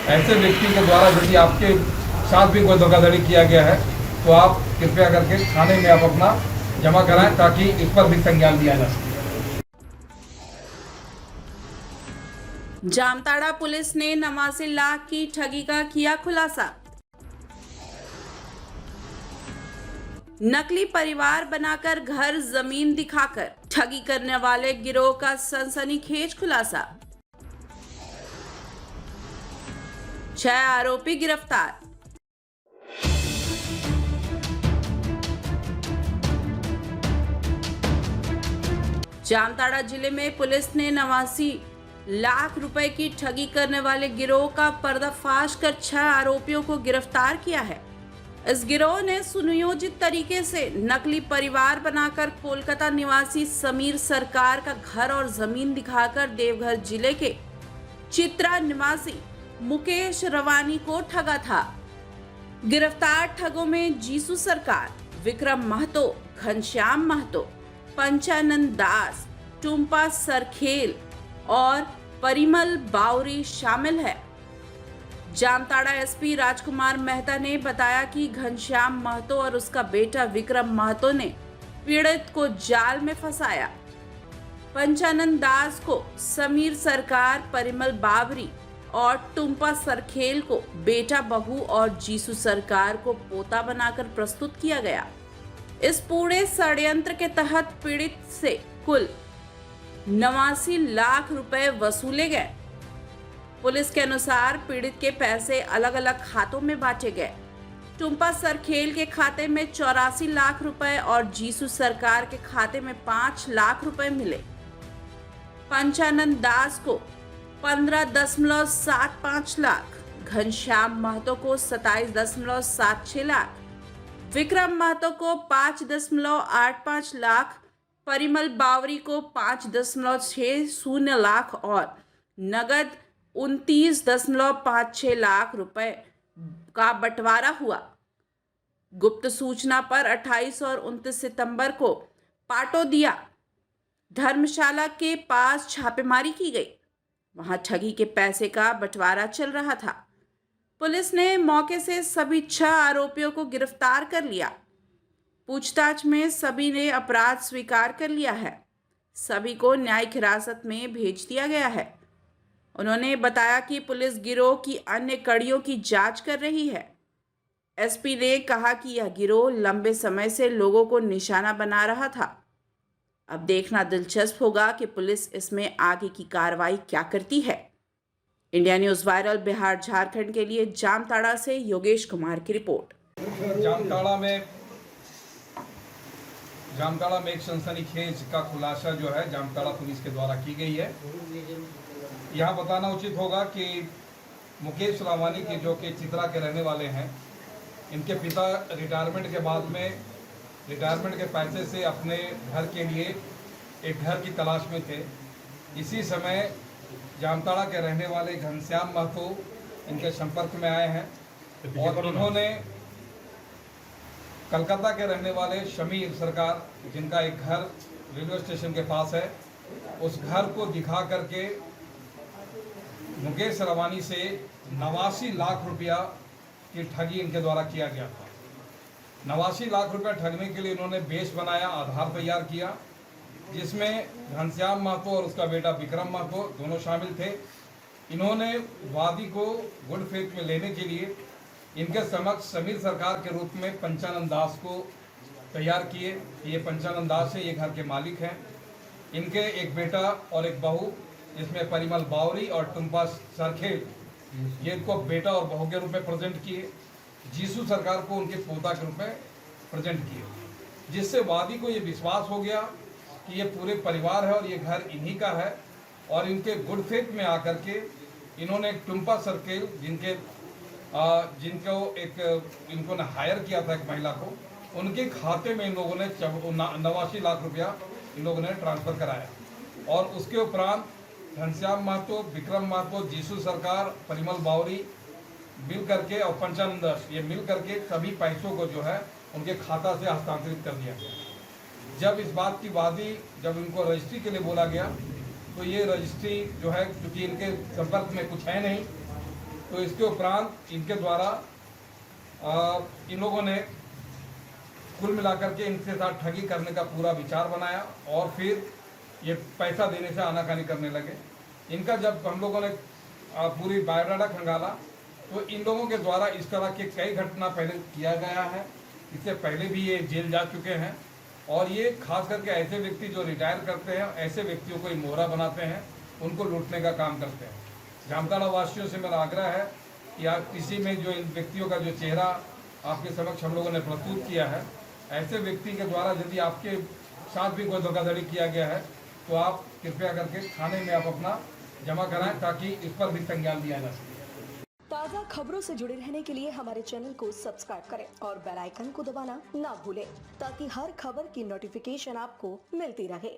ऐसे व्यक्ति के द्वारा यदि आपके साथ भी कोई धोखाधड़ी किया गया है तो आप कृपया करके थाने में आप अपना जमा कराएं ताकि इस पर भी संज्ञान लिया जा सके। जामताड़ा पुलिस ने 89 लाख की ठगी का किया खुलासा। नकली परिवार बनाकर घर जमीन दिखाकर ठगी करने वाले गिरोह का सनसनीखेज खुलासा। 6 आरोपी गिरफ्तार। जामताड़ा जिले में पुलिस ने 89 लाख रुपए की ठगी करने वाले गिरोह का पर्दाफाश कर 6 आरोपियों को गिरफ्तार किया है। इस गिरोह ने सुनियोजित तरीके से नकली परिवार बनाकर कोलकाता निवासी समीर सरकार का घर और जमीन दिखाकर देवघर जिले के चित्रा निवासी मुकेश रवानी को ठगा था। गिरफ्तार ठगों में जीसू सरकार, विक्रम महतो, घनश्याम महतो, पंचानंद दास, टुम्पा सरखेल और परिमल बावरी शामिल है। जामताड़ा एसपी राजकुमार मेहता ने बताया कि घनश्याम महतो और उसका बेटा विक्रम महतो ने पीड़ित को जाल में फंसाया। पंचानंद दास को समीर सरकार, परिमल बावरी और टुम्पा सरखेल को बेटा बहू और जीसू सरकार को पोता बनाकर प्रस्तुत किया गया। इस पूरे षड्यंत्र के तहत पीड़ित से कुल 89 लाख रुपए वसूले गए। पुलिस के अनुसार पीड़ित के पैसे अलग अलग खातों में बांटे गए। टुम्पा सरखेल के खाते में 84 लाख रुपए और जीसू सरकार के खाते में 5 लाख रुपए मिले। पंचानंद दास को 15.75 लाख, घनश्याम महतो को 27.76 लाख, विक्रम महतो को 5.85 लाख, परिमल बावरी को 5.60 लाख और नगद 29.56 लाख रुपए का बंटवारा हुआ। गुप्त सूचना पर 28 और 29 सितंबर को पाटोदिया धर्मशाला के पास छापेमारी की गई। वहां ठगी के पैसे का बंटवारा चल रहा था। पुलिस ने मौके से सभी 6 आरोपियों को गिरफ्तार कर लिया। पूछताछ में सभी ने अपराध स्वीकार कर लिया है। सभी को न्यायिक हिरासत में भेज दिया गया है। उन्होंने बताया कि पुलिस गिरोह की अन्य कड़ियों की जांच कर रही है। एसपी ने कहा कि यह गिरोह लंबे समय से लोगों को निशाना बना रहा था। अब देखना दिलचस्प होगा कि पुलिस इसमें आगे की कार्रवाई क्या करती है। India news viral Bihar Jharkhand के लिए जामताड़ा से योगेश कुमार की रिपोर्ट। जामताड़ा में एक सनसनीखेज का खुलासा जो है जामताड़ा पुलिस के द्वारा की गई है। यहाँ बताना उचित होगा कि मुकेश रवानी के जो कि चित्रा के रहने वाले हैं, इनके पिता रिटायरमेंट के बाद में रिटायरमेंट के पैसे से अपने घर के लिए एक घर की तलाश में थे। इसी समय जामताड़ा के रहने वाले घनश्याम महतो इनके संपर्क में आए हैं और इन्होंने कलकत्ता के रहने वाले समीर सरकार, जिनका एक घर रेलवे स्टेशन के पास है, उस घर को दिखा करके मुकेश रवानी से 89 लाख रुपया की ठगी इनके द्वारा किया गया था। 89 लाख रुपया ठगने के लिए इन्होंने बेस बनाया, आधार तैयार किया, जिसमें घनश्याम महतो और उसका बेटा विक्रम महतो दोनों शामिल थे। इन्होंने वादी को गुड फेथ में लेने के लिए इनके समक्ष समीर सरकार के रूप में पंचानंद दास को तैयार किए। ये पंचानंद दास है, ये घर के मालिक हैं। इनके एक बेटा और एक बहू, जिसमें परिमल बावरी और टुम्पा सरखेल, ये इनको बेटा और बहू के रूप में प्रेजेंट किए। जीसू सरकार को उनके पोता के रूप में प्रेजेंट किए, जिससे वादी को ये विश्वास हो गया कि ये पूरे परिवार है और ये घर इन्हीं का है। और इनके गुड फेथ में आकर के इन्होंने टुम्पा सरखेल, जिनको इनको ने हायर किया था एक महिला को, उनके खाते में इन लोगों ने 89 लाख रुपया इन लोगों ने ट्रांसफ़र कराया। और उसके उपरांत घनश्याम महतो, विक्रम महतो, जीसू सरकार, परिमल बावरी मिल करके और पंचानंद दास, ये मिल करके सभी पैसों को जो है उनके खाता से हस्तांतरित कर दिया गया। जब इस बात की वादी, जब इनको रजिस्ट्री के लिए बोला गया, तो ये रजिस्ट्री जो है, क्योंकि इनके संपर्क में कुछ है नहीं, तो इसके उपरांत इनके द्वारा इन लोगों ने कुल मिलाकर के इनके साथ ठगी करने का पूरा विचार बनाया और फिर ये पैसा देने से आनाकानी करने लगे। इनका जब हम लोगों ने पूरी बायोडाटा खंगाला तो इन लोगों के द्वारा इस तरह के कई घटना पहले किया गया है। इससे पहले भी ये जेल जा चुके हैं और ये खास करके ऐसे व्यक्ति जो रिटायर करते हैं, ऐसे व्यक्तियों को मोहरा बनाते हैं, उनको लूटने का काम करते हैं। जामताड़ा वासियों से मेरा आग्रह है कि आप किसी में जो इन व्यक्तियों का जो चेहरा आपके समक्ष हम लोगों ने प्रस्तुत किया है, ऐसे व्यक्ति के द्वारा यदि आपके साथ भी कोई धोखाधड़ी किया गया है तो आप कृपया करके थाने में आप अपना जमा कराएं ताकि इस पर भी संज्ञान लिया जा सके। ताज़ा खबरों से जुड़े रहने के लिए हमारे चैनल को सब्सक्राइब करें और बेल आइकन को दबाना ना भूलें ताकि हर खबर की नोटिफिकेशन आपको मिलती रहे।